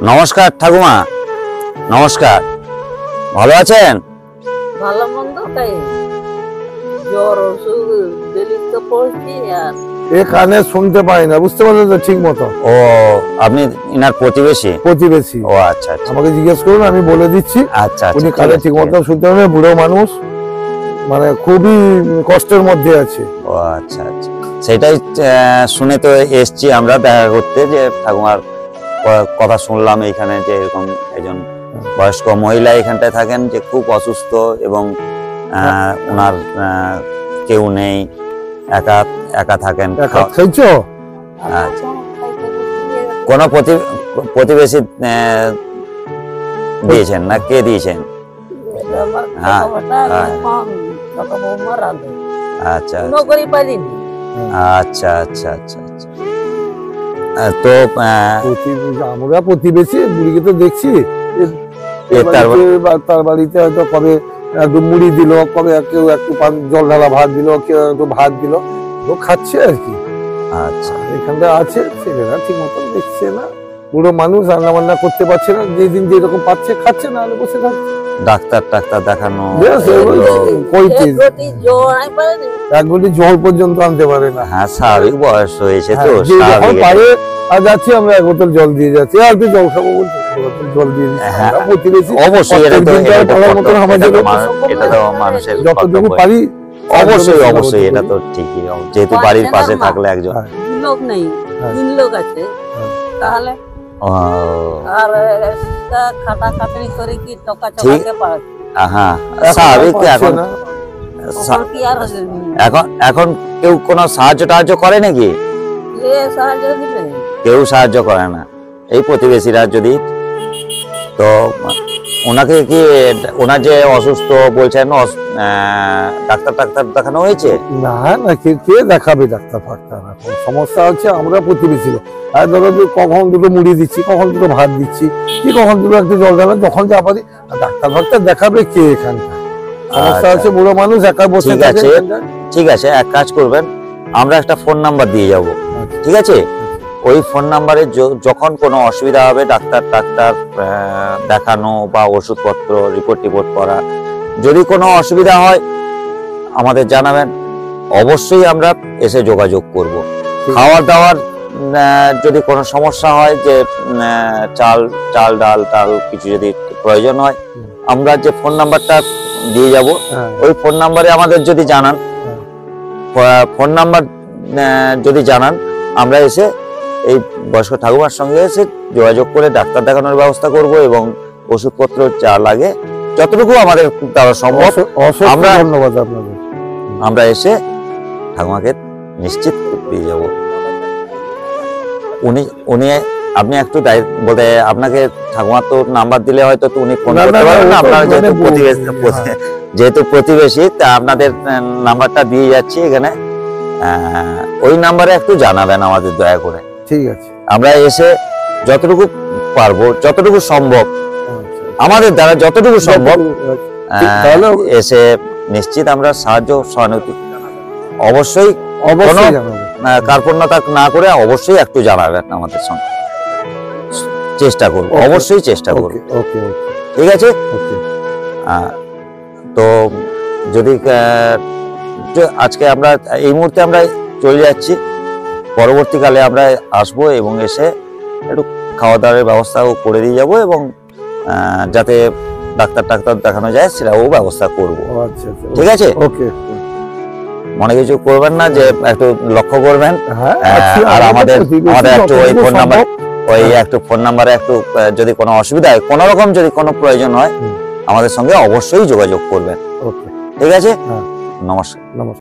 নমস্কার ঠাকুমা, নমস্কার। ভালো আছেন? ভালো মন্দ তাই জ্বর ওষুধ দিলি তো পড়ছি আর এ কানে শুনতে পাই না, বুঝতে পারলেন তো ঠিক মতো। ও, আপনি ইনার প্রতিবেশী? প্রতিবেশী। ও আচ্ছা আচ্ছা আমাকে জিজ্ঞেস করুন, আমি বলে দিচ্ছি। আচ্ছা উনি আচ্ছা, কানে ঠিক ঠিক আছে। মতো শুনতে পারে, বুড়ো মানুষ, মানে খুবই কষ্টের মধ্যে আছে। ও আচ্ছা আচ্ছা, সেটাই শুনে তো এসছি আমরা দেখা করতে, যে ঠাকুমার কথা শুনলাম এইখানে যে এরকম একজন বয়স্ক মহিলা এখানটায় থাকেন, যে খুব অসুস্থ এবং ওনার কেউ নেই, একা একা থাকেন। খাইছো? আচ্ছা, কোন প্রতিবেশী দিয়েছেন না কে দিয়েছেন? আমার হ্যাঁ, কথাটা হ্যাঁ। কম ছোট বৌমা রাঁধে আচ্ছা নকরি পারিনি আচ্ছা আচ্ছা আচ্ছা আচ্ছা। তো আমরা প্রতিবেশী, বুড়িকে তো দেখছি। তার বাড়িতে হয়তো কবে একটু মুড়ি দিল, কবে কেউ একটু জল ঢালা ভাত দিল, কেউ একটু ভাত দিল, ও খাচ্ছে আর কি। আচ্ছা, এখানটা আছে, ছেলেরা ঠিক মতো দেখছে না। বুড়ো মানুষ রান্না বান্না করতে পারছে না, যেদিন যেরকম পাচ্ছে খাচ্ছে, না হলে বসে থাকছে। ডাক্তার দেখানো জ্বর আমি পারিনি এক গুলি জল পর্যন্ত আনতে পারে না। হ্যাঁ, স্বাভাবিক বয়স হয়েছে তো, যে যখন স্বাভাবিক। পারে আর যাচ্ছি, আমরা এক বোতল জল দিয়ে যাচ্ছি, আর একটু জল খাবো বলছি, এক বোতল জল দিয়ে দিচ্ছি। হ্যাঁ, আমরা প্রতিবেশী, অবশ্যই এটা তো প্রত্যেক দিন পাড়ার মতন আমাদের এটা তো মানুষের যতটুকু কর্তব্য। পারি অবশ্যই সেবা অবশ্যই, করি। এটা তো ঠিকই, যেহেতু পারছে বাড়ির না পাশে মা। থাকলে একজন। হ্যাঁ। লোক নেই, হ্যাঁ। 3 লোক আছে হ্যাঁ। তাহলে ও, আর খাটা খাটনি করে কি টাকা ঠিক। চালাতে পারে হ্যাঁ, এখন স্বাভাবিক। পারছে এখন না। তখন কি আর এখন কেউ কোনো সাহায্য করে নাকি? এ সাহায্য দিবে কেউ সাহায্য করে না, এই প্রতিবেশীরা যদি। তো ওনাকে কি, ওনার যে অসুস্থ বলছেন, ডাক্তার দেখানো হয়েছে? না না, কে দেখাবে ডাক্তার ফাক্তার? এখন সমস্যা হচ্ছে আমরা প্রতিবেশী লোক। আর ধরো যে কখন দুটো মুড়ি দিচ্ছি, কখন দুটো ভাত দিচ্ছি, কি কখন দুটো একটু জল ঢালা, যখন যা পারি। আর ডাক্তার ফাক্তার দেখাবে কে এখানটা? সমস্যা আচ্ছা। হচ্ছে বুড়ো মানুষ একা বসে ঠিক থাকে আছে। এখানটায়। ঠিক আছে, এক কাজ করবেন, আমরা একটা ফোন নাম্বার দিয়ে যাব, আচ্ছা। ঠিক আছে? ওই ফোন নাম্বারে যখন কোনো অসুবিধা হবে, ডাক্তার দেখানো বা ওষুধপত্র রিপোর্ট করা, যদি কোনো অসুবিধা হয় আমাদের জানাবেন, অবশ্যই আমরা এসে যোগাযোগ করব। খাওয়ার দাওয়ার যদি কোনো সমস্যা হয়, যে চাল ডাল কিছু যদি প্রয়োজন হয়, আমরা যে ফোন নাম্বারটা দিয়ে যাব, হ্যাঁ। ওই ফোন নাম্বারে আমাদের যদি জানান, ফোন নাম্বার যদি জানান, আমরা এসে এই বয়স্ক ঠাকুমার সঙ্গে এসে যোগাযোগ করে ডাক্তার দেখানোর ব্যবস্থা করব, এবং ওষুধপত্র যা লাগে যতটুকু আমাদের দ্বারা সম্ভব অসংখ্য আমরা- ধন্যবাদ আপনাদের। আমরা এসে ঠাকুমাকে নিশ্চিত দিয়ে যাব। উনি আপনি একটু বলতে, আপনাকে ঠাকুমা তো নাম্বার দিলে হয়তো তো উনি ফোন না, করতে না, পারবেন না। ও তো আপনারা মানে যেহেতু প্রতিবেশী, তা আপনাদের নাম্বারটা দিয়ে যাচ্ছি এখানে, ওই নাম্বারে একটু জানাবেন আমাদের দয়া করে। ঠিক আছে। আমরা এসে যতটুকু পারবো, যতটুকু সম্ভব, আচ্ছা। আমাদের দ্বারা যতটুকু সম্ভব ঠিক, তাহলে এসে নিশ্চিত আমরা সাহায্য সহানুভূতি অবশ্যই অবশ্যই কোনো- জানাবো। কার্পণ্যতা না করে অবশ্যই একটু জানাবেন আমাদের সঙ্গে, চেষ্টা করব, Okay. অবশ্যই চেষ্টা করব, ওকে ওকে ঠিক আছে? ওকে। তো যদি আজকে আমরা এই মুহূর্তে আমরা চলে যাচ্ছি, পরবর্তীকালে আমরা আসবো এবং এসে একটু খাওয়া দাওয়ার ব্যবস্থাও করে দিয়ে যাব, এবং যাতে ডাক্তার দেখানো যায় সেটাও ব্যবস্থা করব, আচ্ছা আচ্ছা, ঠিক আছে? ওকে। মনে কিছু করবেন না, যে একটু লক্ষ্য করবেন। হ্যাঁ, আর আমাদের একটু ওই ফোন নাম্বার, হ্যাঁ। একটু ফোন নাম্বারে একটু যদি কোনো অসুবিধা হয়, কোনো রকম যদি কোনো প্রয়োজন হয়, আমাদের সঙ্গে অবশ্যই যোগাযোগ করবেন, ওকে, ঠিক আছে? হ্যাঁ। নমস্কার। নমস্কার।